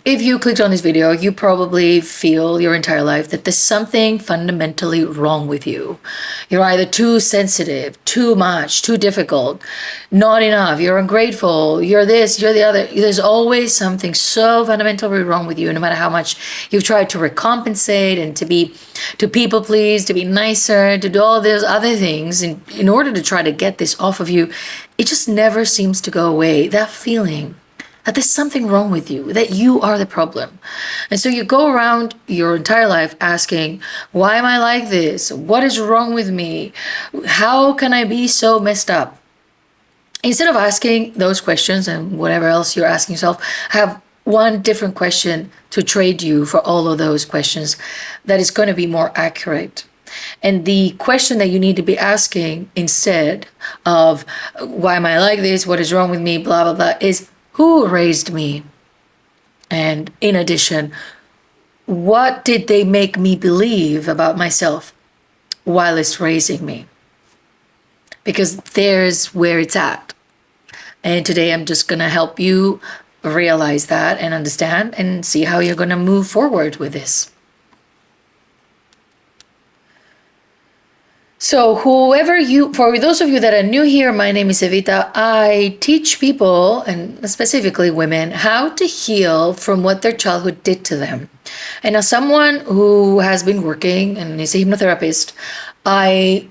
If you clicked on this video, you probably feel your entire life that there's something fundamentally wrong with you. You're either too sensitive, too much, too difficult, not enough, you're ungrateful, you're this, you're the other. There's always something so fundamentally wrong with you, no matter how much you've tried to recompensate and to people please, to be nicer, to do all those other things in order to try to get this off of you. It just never seems to go away. That feeling that there's something wrong with you, that you are the problem. And so you go around your entire life asking, why am I like this? What is wrong with me? How can I be so messed up? Instead of asking those questions and whatever else you're asking yourself, have one different question to trade you for all of those questions that is going to be more accurate. And the question that you need to be asking instead of, why am I like this? What is wrong with me? Blah, blah, blah, is, who raised me? And in addition, what did they make me believe about myself while it's raising me? Because there's where it's at. And today I'm just going to help you realize that and understand and see how you're going to move forward with this. So for those of you that are new here, my name is Evita. I teach people, and specifically women, how to heal from what their childhood did to them. And as someone who has been working and is a hypnotherapist, I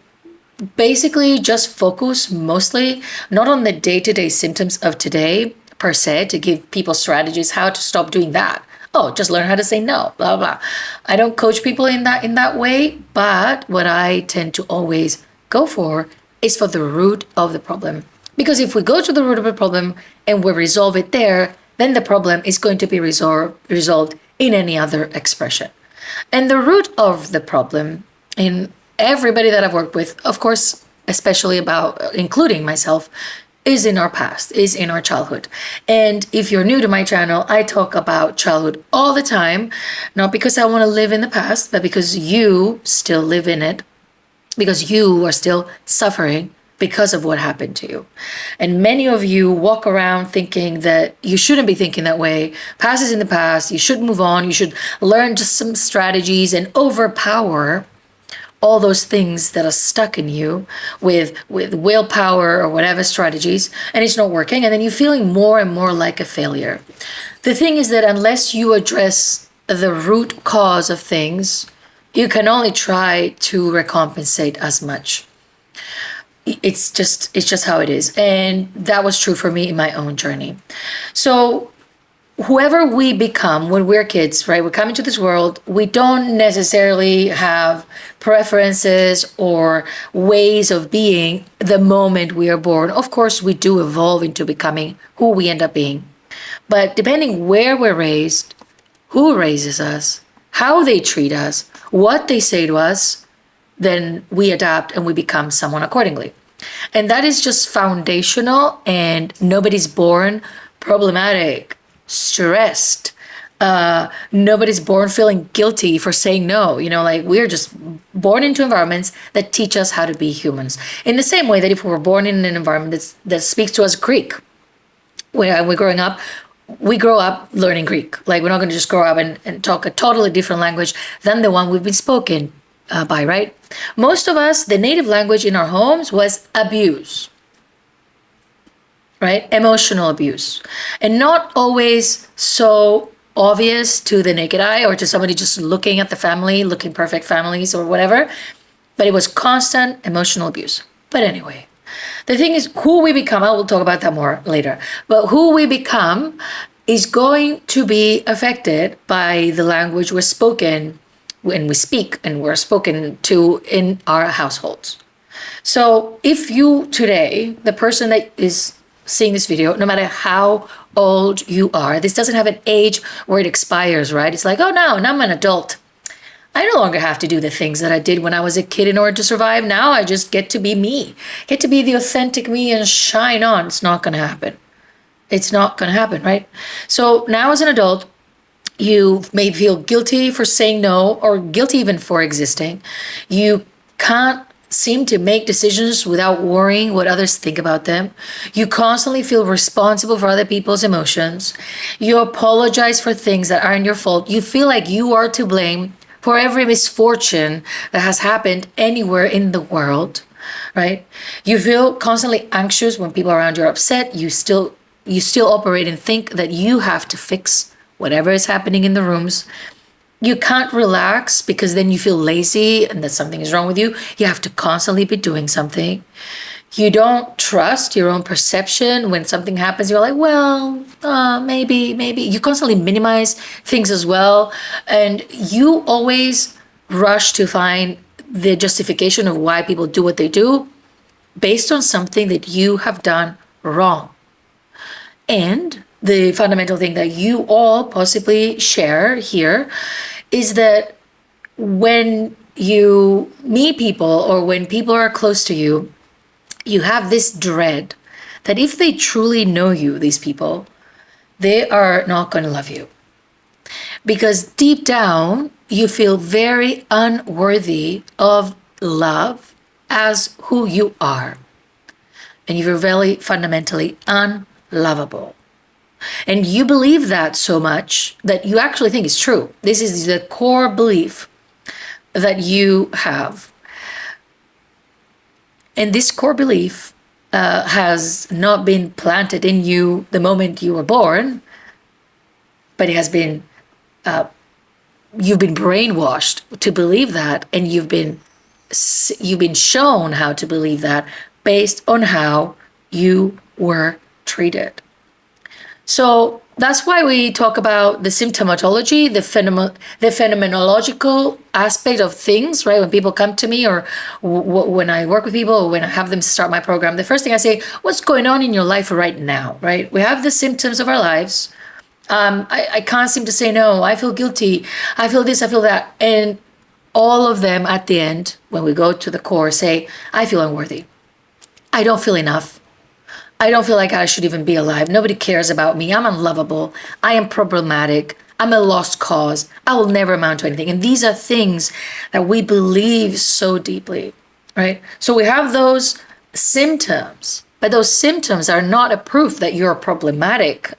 basically just focus mostly not on the day-to-day symptoms of today per se, to give people strategies how to stop doing that. Oh, just learn how to say no, blah, blah. I don't coach people in that way, but what I tend to always go for is for the root of the problem. Because if we go to the root of the problem and we resolve it there, then the problem is going to be resolved in any other expression. And the root of the problem in everybody that I've worked with, of course, especially including myself, is in our past, is in our childhood. And if you're new to my channel, I talk about childhood all the time, not because I want to live in the past, but because you still live in it, because you are still suffering because of what happened to you. And many of you walk around thinking that you shouldn't be thinking that way. Past is in the past. You should move on. You should learn just some strategies and overpower all those things that are stuck in you with willpower or whatever strategies, and it's not working, and then you're feeling more and more like a failure. The thing is that unless you address the root cause of things, you can only try to recompensate as much. It's just how it is. And that was true for me in my own journey. So whoever we become when we're kids, right? We come into this world, we don't necessarily have preferences or ways of being the moment we are born. Of course, we do evolve into becoming who we end up being. But depending where we're raised, who raises us, how they treat us, what they say to us, then we adapt and we become someone accordingly. And that is just foundational, and nobody's born problematic, stressed. Nobody's born feeling guilty for saying no. Like, we're just born into environments that teach us how to be humans. In the same way that if we were born in an environment that speaks to us Greek, when we're growing up, we grow up learning Greek. Like, we're not going to just grow up and talk a totally different language than the one we've been spoken by, right? Most of us, the native language in our homes was abuse. Right? Emotional abuse. And not always so obvious to the naked eye or to somebody just looking at the family, looking perfect families or whatever, but it was constant emotional abuse. But anyway, the thing is, who we become, I will talk about that more later, but who we become is going to be affected by the language we're spoken when we speak and we're spoken to in our households. So if you today, the person that is seeing this video, no matter how old you are, this doesn't have an age where it expires, right? It's like, oh no, now I'm an adult. I no longer have to do the things that I did when I was a kid in order to survive. Now I just get to be me, get to be the authentic me and shine on. It's not going to happen. It's not going to happen, right? So now as an adult, you may feel guilty for saying no, or guilty even for existing. You can't seem to make decisions without worrying what others think about them. You constantly feel responsible for other people's emotions. You apologize for things that aren't your fault. You feel like you are to blame for every misfortune that has happened anywhere in the world, right? You feel constantly anxious when people around you are upset. You still operate and think that you have to fix whatever is happening in the rooms. You can't relax because then you feel lazy and that something is wrong with you. You have to constantly be doing something. You don't trust your own perception. When something happens, you're like, well, maybe. You constantly minimize things as well. And you always rush to find the justification of why people do what they do based on something that you have done wrong. And the fundamental thing that you all possibly share here is that when you meet people or when people are close to you, you have this dread that if they truly know you, these people, they are not going to love you. Because deep down, you feel very unworthy of love as who you are. And you feel very fundamentally unlovable. And you believe that so much that you actually think it's true. This is the core belief that you have. And this core belief has not been planted in you the moment you were born, but it has been, you've been brainwashed to believe that, and you've been shown how to believe that based on how you were treated. So that's why we talk about the symptomatology, the phenomenological aspect of things, right? When people come to me or when I work with people or when I have them start my program, the first thing I say, what's going on in your life right now, right? We have the symptoms of our lives. I can't seem to say no. I feel guilty. I feel this, I feel that. And all of them at the end, when we go to the core, say, I feel unworthy. I don't feel enough. I don't feel like I should even be alive. Nobody cares about me. I'm unlovable. I am problematic. I'm a lost cause. I will never amount to anything. And these are things that we believe so deeply, right? So we have those symptoms, but those symptoms are not a proof that you're problematic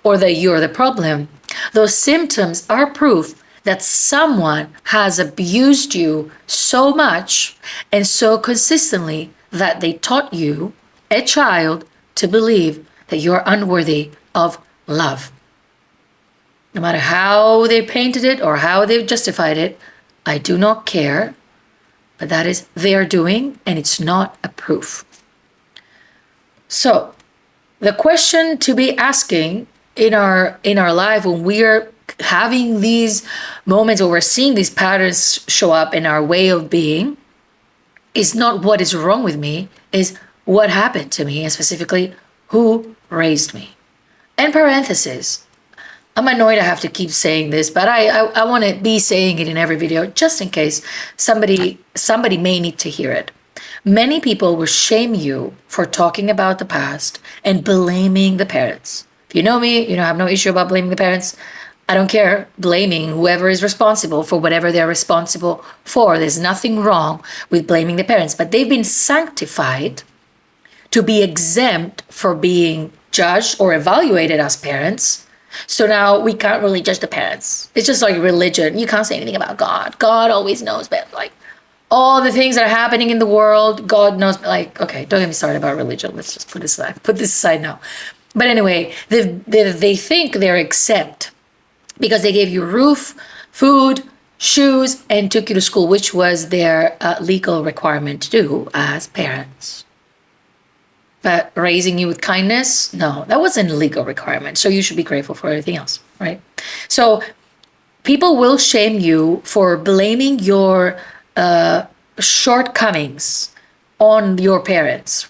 or that you're the problem. Those symptoms are proof that someone has abused you so much and so consistently that they taught you, a child, to believe that you're unworthy of love. No matter how they painted it or how they've justified it, I do not care, but that is their doing and it's not a proof. So the question to be asking in our life when we are having these moments or we're seeing these patterns show up in our way of being is not what is wrong with me, is what happened to me, and specifically, who raised me. In parentheses, I'm annoyed I have to keep saying this, but I want to be saying it in every video just in case somebody may need to hear it. Many people will shame you for talking about the past and blaming the parents. If you know me, I have no issue about blaming the parents. I don't care blaming whoever is responsible for whatever they're responsible for. There's nothing wrong with blaming the parents, but they've been sanctified to be exempt for being judged or evaluated as parents. So now we can't really judge the parents. It's just like religion. You can't say anything about God. God always knows better. Like all the things that are happening in the world, God knows. Like, okay, don't get me started about religion. Let's just put this aside now. But anyway, they think they're exempt because they gave you roof, food, shoes, and took you to school, which was their legal requirement to do as parents. But raising you with kindness, no, that wasn't a legal requirement. So you should be grateful for everything else, right? So people will shame you for blaming your shortcomings on your parents.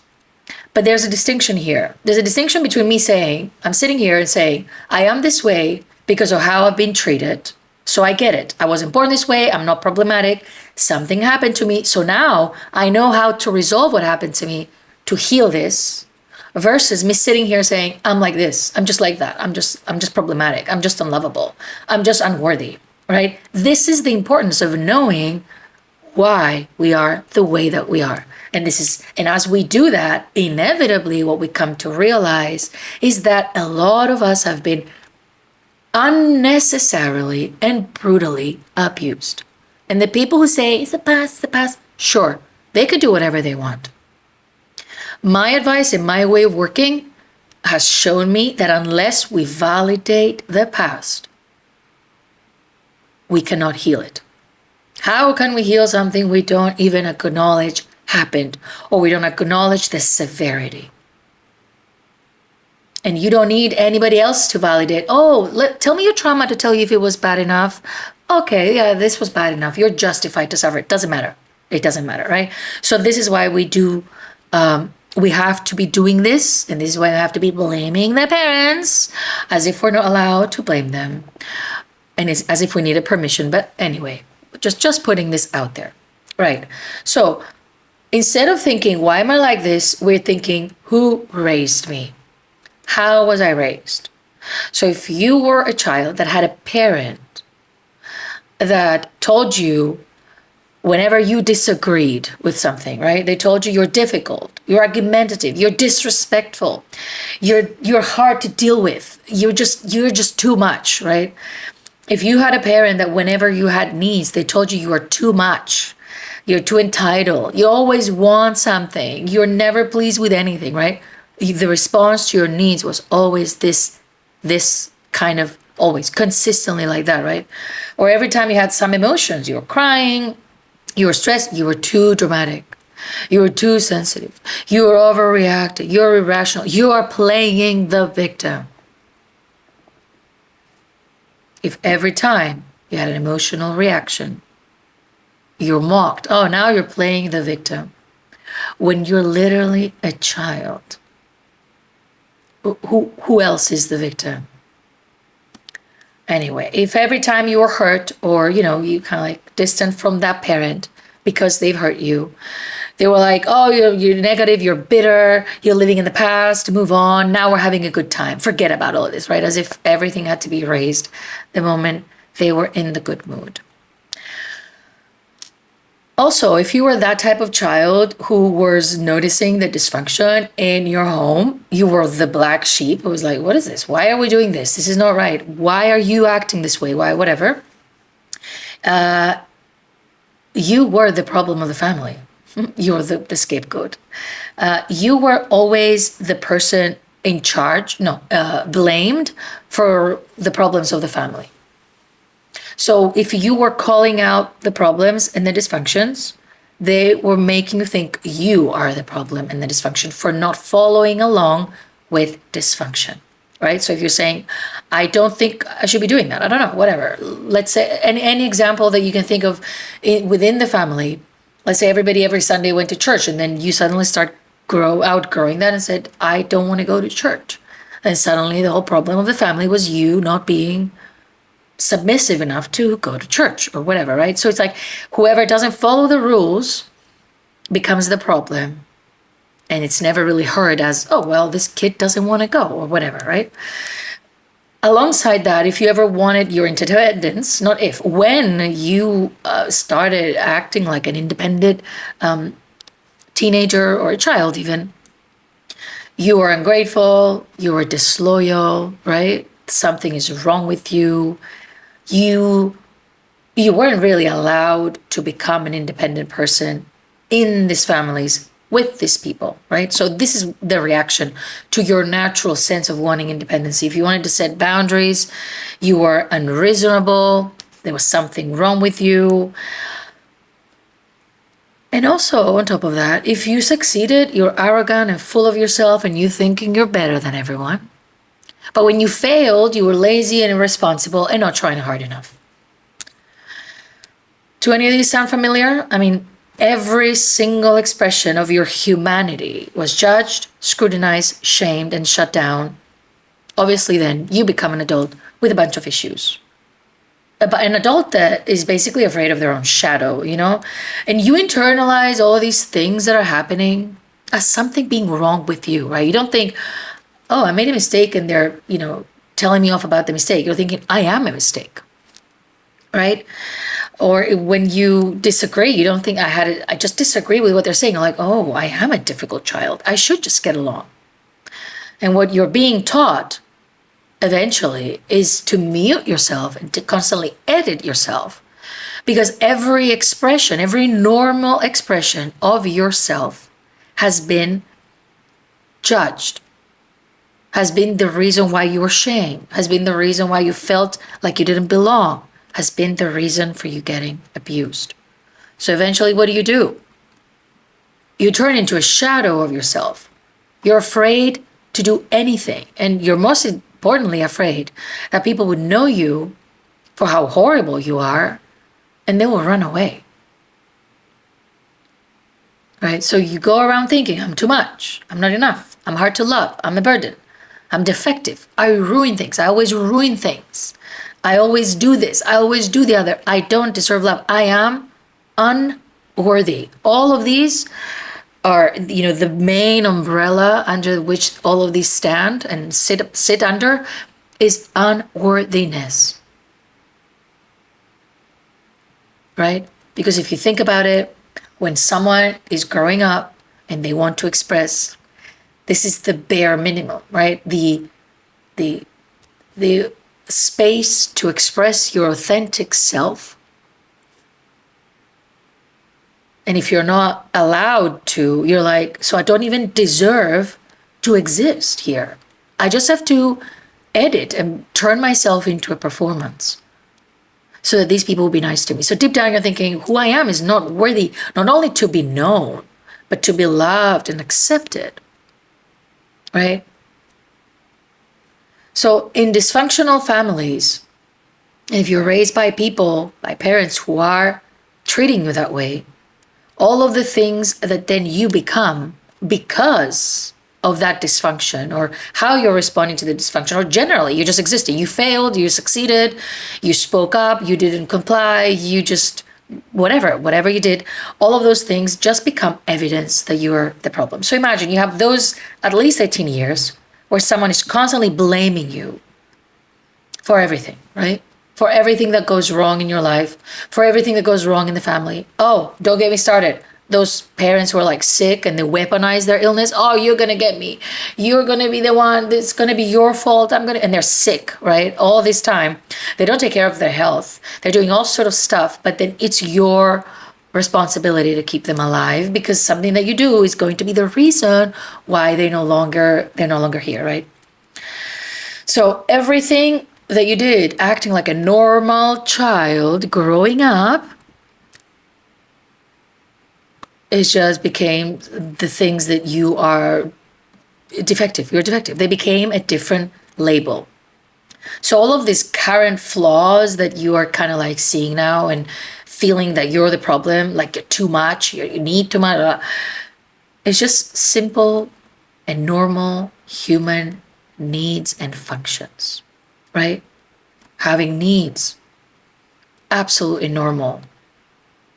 But there's a distinction here. There's a distinction between me saying, I'm sitting here and saying, I am this way because of how I've been treated. So I get it. I wasn't born this way. I'm not problematic. Something happened to me. So now I know how to resolve what happened to me, to heal this, versus me sitting here saying, I'm like this, I'm just like that, I'm just problematic, I'm just unlovable, I'm just unworthy, right? This is the importance of knowing why we are the way that we are. And as we do that, inevitably what we come to realize is that a lot of us have been unnecessarily and brutally abused. And the people who say, it's the past, sure, they could do whatever they want. My advice and my way of working has shown me that unless we validate the past, we cannot heal it. How can we heal something we don't even acknowledge happened, or we don't acknowledge the severity? And you don't need anybody else to validate. Tell me your trauma to tell you if it was bad enough. Okay, yeah, this was bad enough. You're justified to suffer. It doesn't matter. It doesn't matter, right? So this is why we have to be doing this, and this is why we have to be blaming the parents, as if we're not allowed to blame them, and it's as if we needed permission. But anyway, just putting this out there, right? So instead of thinking, why am I like this? We're thinking, who raised me? How was I raised? So if you were a child that had a parent that told you whenever you disagreed with something, right? They told you you're difficult, you're argumentative, you're disrespectful, you're hard to deal with, you're just too much, right? If you had a parent that whenever you had needs, they told you are too much, you're too entitled, you always want something, you're never pleased with anything, right? The response to your needs was always this kind of, always consistently like that, right? Or every time you had some emotions, you were crying, you were stressed, you were too dramatic, you were too sensitive, you were overreacting, you're irrational, you are playing the victim. If every time you had an emotional reaction, you're mocked, oh, now you're playing the victim, when you're literally a child, who else is the victim? Anyway, if every time you were hurt, or, you kind of like distant from that parent because they've hurt you, they were like, oh, you're negative, you're bitter, you're living in the past, move on, now we're having a good time, forget about all of this, right? As if everything had to be erased the moment they were in the good mood. Also, if you were that type of child who was noticing the dysfunction in your home, you were the black sheep who was like, what is this? Why are we doing this? This is not right. Why are you acting this way? Why, whatever. You were the problem of the family. You were the scapegoat. You were always the person in charge, blamed for the problems of the family. So if you were calling out the problems and the dysfunctions, they were making you think you are the problem and the dysfunction for not following along with dysfunction, right? So if you're saying, I don't think I should be doing that, I don't know, whatever. Let's say any example that you can think of within the family. Let's say everybody every Sunday went to church, and then you suddenly start outgrowing that and said, I don't want to go to church. And suddenly the whole problem of the family was you not being submissive enough to go to church or whatever, right? So it's like whoever doesn't follow the rules becomes the problem, and it's never really heard as, oh, well, this kid doesn't want to go or whatever, right? Alongside that, if you ever wanted your independence, not if, when you started acting like an independent teenager or a child even, you were ungrateful, you were disloyal, right? Something is wrong with you. You weren't really allowed to become an independent person in these families with these people, right? So this is the reaction to your natural sense of wanting independence. If you wanted to set boundaries, you were unreasonable, there was something wrong with you. And also, on top of that, if you succeeded, you're arrogant and full of yourself and you thinking you're better than everyone. But when you failed, you were lazy and irresponsible and not trying hard enough. Do any of these sound familiar? I mean, every single expression of your humanity was judged, scrutinized, shamed, and shut down. Obviously, then, you become an adult with a bunch of issues. But an adult that is basically afraid of their own shadow, And you internalize all these things that are happening as something being wrong with you, right? You don't think, oh, I made a mistake and they're, telling me off about the mistake. You're thinking, I am a mistake, right? Or when you disagree, you don't think I just disagree with what they're saying. You're like, oh, I am a difficult child. I should just get along. And what you're being taught eventually is to mute yourself and to constantly edit yourself. Because every expression, every normal expression of yourself has been judged, has been the reason why you were shamed, has been the reason why you felt like you didn't belong, has been the reason for you getting abused. So eventually, what do? You turn into a shadow of yourself. You're afraid to do anything. And you're most importantly afraid that people would know you for how horrible you are and they will run away. Right? So you go around thinking, I'm too much, I'm not enough, I'm hard to love, I'm a burden, I'm defective, I ruin things, I always ruin things, I always do this, I always do the other, I don't deserve love, I am unworthy. All of these are, the main umbrella under which all of these stand and sit under is unworthiness. Right? Because if you think about it, when someone is growing up and they want to express, this is the bare minimum, right? The space to express your authentic self. And if you're not allowed to, you're like, so I don't even deserve to exist here. I just have to edit and turn myself into a performance so that these people will be nice to me. So deep down, you're thinking, who I am is not worthy, not only to be known, but to be loved and accepted, right? So in dysfunctional families, if you're raised by parents who are treating you that way, all of the things that then you become because of that dysfunction, or how you're responding to the dysfunction, or generally you're just existing. You failed, you succeeded, you spoke up, you didn't comply, you just whatever you did, all of those things just become evidence that you're the problem. So imagine you have those at least 18 years where someone is constantly blaming you for everything, right? For everything that goes wrong in your life, for everything that goes wrong in the family. Oh, don't get me started. Those parents who are like sick and they weaponize their illness. Oh, you're going to get me. You're going to be the one. It's going to be your fault. And they're sick, right? All this time. They don't take care of their health. They're doing all sort of stuff, but then it's your responsibility to keep them alive, because something that you do is going to be the reason why they're no longer here, right? So everything that you did, acting like a normal child growing up, it just became the things that you are defective. You're defective. They became a different label. So all of these current flaws that you are kind of like seeing now and feeling that you're the problem, like you're too much, you need too much, it's just simple and normal human needs and functions, right? Having needs, absolutely normal.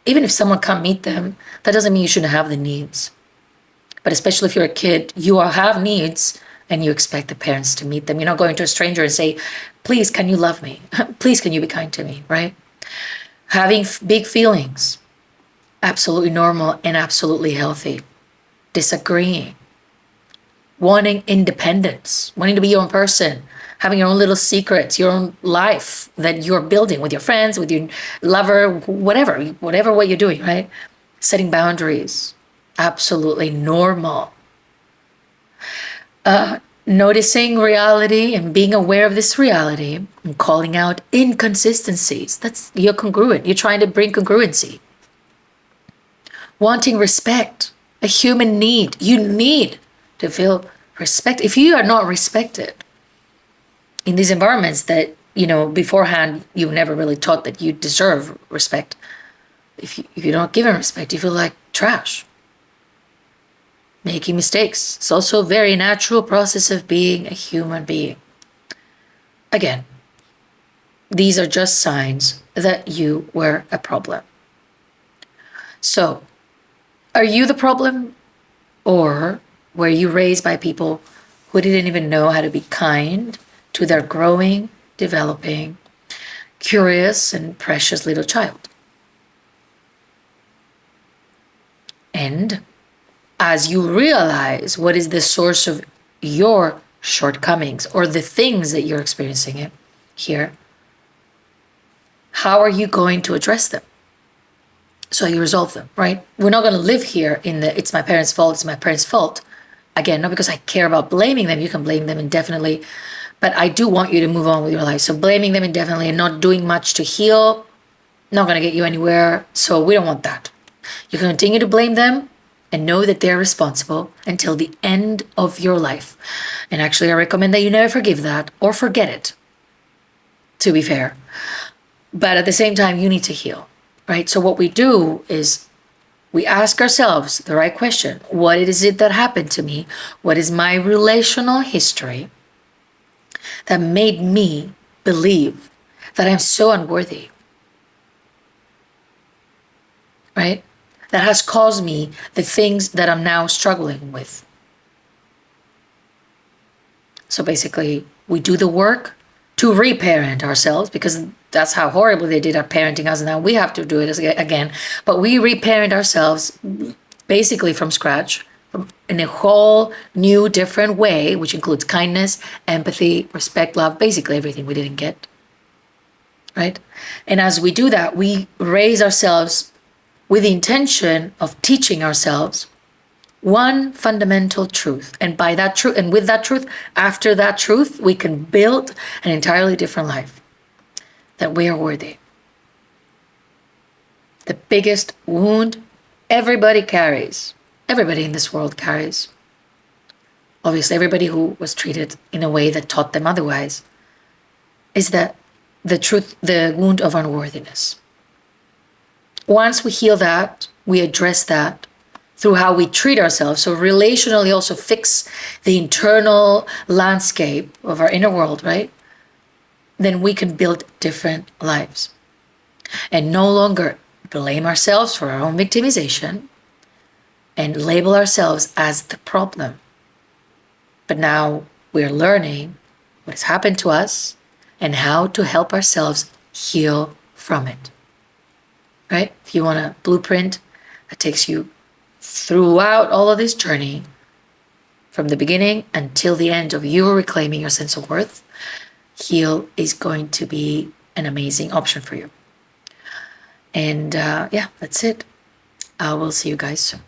Even if someone can't meet them, that doesn't mean you shouldn't have the needs. But especially if you're a kid, you all have needs and you expect the parents to meet them. You're not going to a stranger and say, please, can you love me? Please, can you be kind to me, right? Having big feelings, absolutely normal and absolutely healthy. Disagreeing. Wanting independence, wanting to be your own person, having your own little secrets, your own life that you're building with your friends, with your lover, whatever what you're doing, right? Setting boundaries, absolutely normal. Noticing reality and being aware of this reality and calling out inconsistencies. You're congruent. You're trying to bring congruency. Wanting respect, a human need. You need to feel respect. If you are not respected in these environments that, beforehand, you never really taught that you deserve respect. If you're not given respect, you feel like trash. Making mistakes. It's also a very natural process of being a human being. Again, these are just signs that you were a problem. So, are you the problem? Or were you raised by people who didn't even know how to be kind to their growing, developing, curious, and precious little child? And as you realize what is the source of your shortcomings or the things that you're experiencing it here, how are you going to address them? So you resolve them, right? We're not going to live here in the it's my parents' fault, it's my parents' fault. Again, not because I care about blaming them. You can blame them indefinitely, but I do want you to move on with your life. So blaming them indefinitely and not doing much to heal, not going to get you anywhere. So we don't want that. You can continue to blame them and know that they're responsible until the end of your life. And actually, I recommend that you never forgive that or forget it, to be fair. But at the same time, you need to heal, right? So what we do is we ask ourselves the right question. What is it that happened to me? What is my relational history that made me believe that I'm so unworthy, right? That has caused me the things that I'm now struggling with. So basically, we do the work to reparent ourselves, because that's how horribly they did our parenting us. Now we have to do it again. But we reparent ourselves basically from scratch, in a whole new, different way, which includes kindness, empathy, respect, love, basically everything we didn't get, right? And as we do that, we raise ourselves with the intention of teaching ourselves one fundamental truth. And by that truth, and with that truth, after that truth, we can build an entirely different life. That we are worthy. The biggest wound everybody carries, everybody in this world carries. Obviously, everybody who was treated in a way that taught them otherwise, is that the truth, the wound of unworthiness. Once we heal that, we address that through how we treat ourselves. So relationally also fix the internal landscape of our inner world, right? Then we can build different lives and no longer blame ourselves for our own victimization and label ourselves as the problem. But now we're learning what has happened to us and how to help ourselves heal from it, right? If you want a blueprint that takes you throughout all of this journey, from the beginning until the end of you reclaiming your sense of worth, Heal is going to be an amazing option for you. And yeah, that's it. I will see you guys soon.